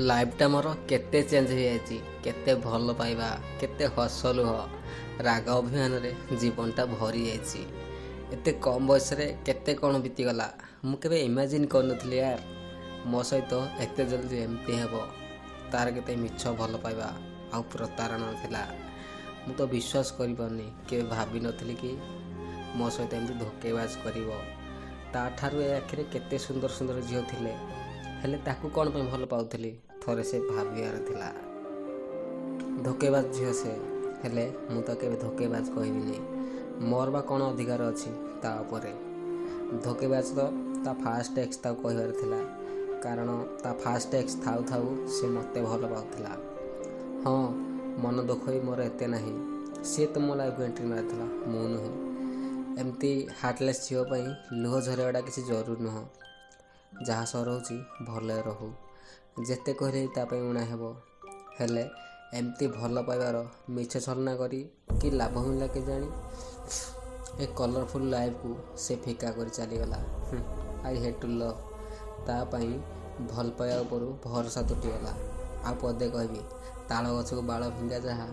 ଲାଇଫ୍ଟା ମୋର କେତେ ଚେଞ୍ଜ ହେଇଯାଇଛି, କେତେ ଭଲ ପାଇବା, କେତେ ହସ ଲୁହ, ରାଗ ଅଭିମାନରେ ଜୀବନଟା ଭରି ଯାଇଛି। ଏତେ କମ୍ ବୟସରେ କେତେ କ'ଣ ବିତିଗଲା। ମୁଁ କେବେ ଇମାଜିନ୍ କରିନଥିଲି ୟାର ମୋ ସହିତ ଏତେ ଜଲ୍ଦି ଏମିତି ହେବ। ତା'ର କେତେ ମିଛ ଭଲ ପାଇବା ଆଉ ପ୍ରତାରଣା ଥିଲା। ମୁଁ ତ ବିଶ୍ୱାସ କରିପାରୁନି। କେବେ ଭାବିନଥିଲି କି ମୋ ସହିତ ଏମିତି ଧୋକେବାଜ କରିବ। ତା'ଠାରୁ ଏ ଆଖିରେ କେତେ ସୁନ୍ଦର ସୁନ୍ଦର ଝିଅ ଥିଲେ, ହେଲେ ତାକୁ କ'ଣ ପାଇଁ ଭଲ ପାଉଥିଲି ଥରେ ସେ ଭାବିବାର ଥିଲା। ଧୋକେବାଜ ଝିଅ ସେ, ହେଲେ ମୁଁ ତ କେବେ ଧୋକେବାଜ କହିବିନି। ମୋର ବା କ'ଣ ଅଧିକାର ଅଛି ତା ଉପରେ। ଧୋକେବାଜ ତ ତା ଫାଷ୍ଟ ଏକ୍ସ ତାକୁ କହିବାର ଥିଲା, କାରଣ ତା ଫାଷ୍ଟ ଏକ୍ସ ଥାଉ ଥାଉ ସେ ମୋତେ ଭଲ ପାଉଥିଲା। ହଁ, ମନ ଦୁଃଖ ବି ମୋର ଏତେ ନାହିଁ। ସିଏ ତ ମୋ ଲାଇଫ୍କୁ ଏଣ୍ଟ୍ରି ମାରିଥିଲା, ମୁଁ ନୁହେଁ। ଏମିତି ହାର୍ଟଲେସ୍ ଝିଅ ପାଇଁ ଲୁହ ଝରାଇବାଟା କିଛି ଜରୁରୀ ନୁହଁ। ଯାହା ସହ ରହୁଛି ଭଲରେ ରହୁ। ଯେତେ କହିଲେ ତା ପାଇଁ ଉଣା ହେବ, ହେଲେ ଏମିତି ଭଲ ପାଇବାର ମିଛ ଛଳନା କରି କି ଲାଭ ମିଳିଲା କେଜାଣି। ଏ କଲରଫୁଲ୍ ଲାଇଫ୍କୁ ସେ ଫିକା କରି ଚାଲିଗଲା। I hate to love. ତା ପାଇଁ ଭଲ ପାଇବା ଉପରୁ ଭରସା ତୁଟିଗଲା। ଆଉ ପଦେ କହିବି, ତାଳ ଗଛକୁ ବାଳ ଫିଙ୍ଗା ଯାହା,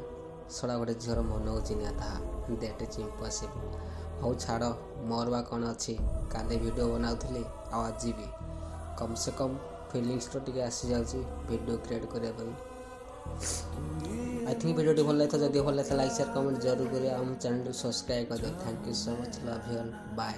ସେଟା ଗୋଟେ ଝିଅର ମନକୁ ଚିହ୍ନିବା ତାହା। That is impossible. ହଉ ଛାଡ଼, ମୋର ବା କ'ଣ ଅଛି। କାଲି ଭିଡ଼ିଓ ବନାଉଥିଲି, ଆଉ ଆଜି ବି କମ୍ ସେ କମ୍ ଫିଲିଙ୍ଗସ୍ ତ ଟିକେ ଆସିଯାଉଛି ଭିଡ଼ିଓ କ୍ରିଏଟ୍ କରିବା ପାଇଁ। ଆଇ ଥିଙ୍କ ଭିଡ଼ିଓଟି ଭଲ ଲାଗିଥିବ। ଯଦି ଭଲ ଲାଗିଥିଲା ଲାଇକ୍ ସେୟାର କମେଣ୍ଟ ଜରୁର କରିବେ। ଆମ ଚ୍ୟାନେଲକୁ ସବସ୍କ୍ରାଇବ୍ କରିଦିଅ। Thank you so much. Love you all. Bye.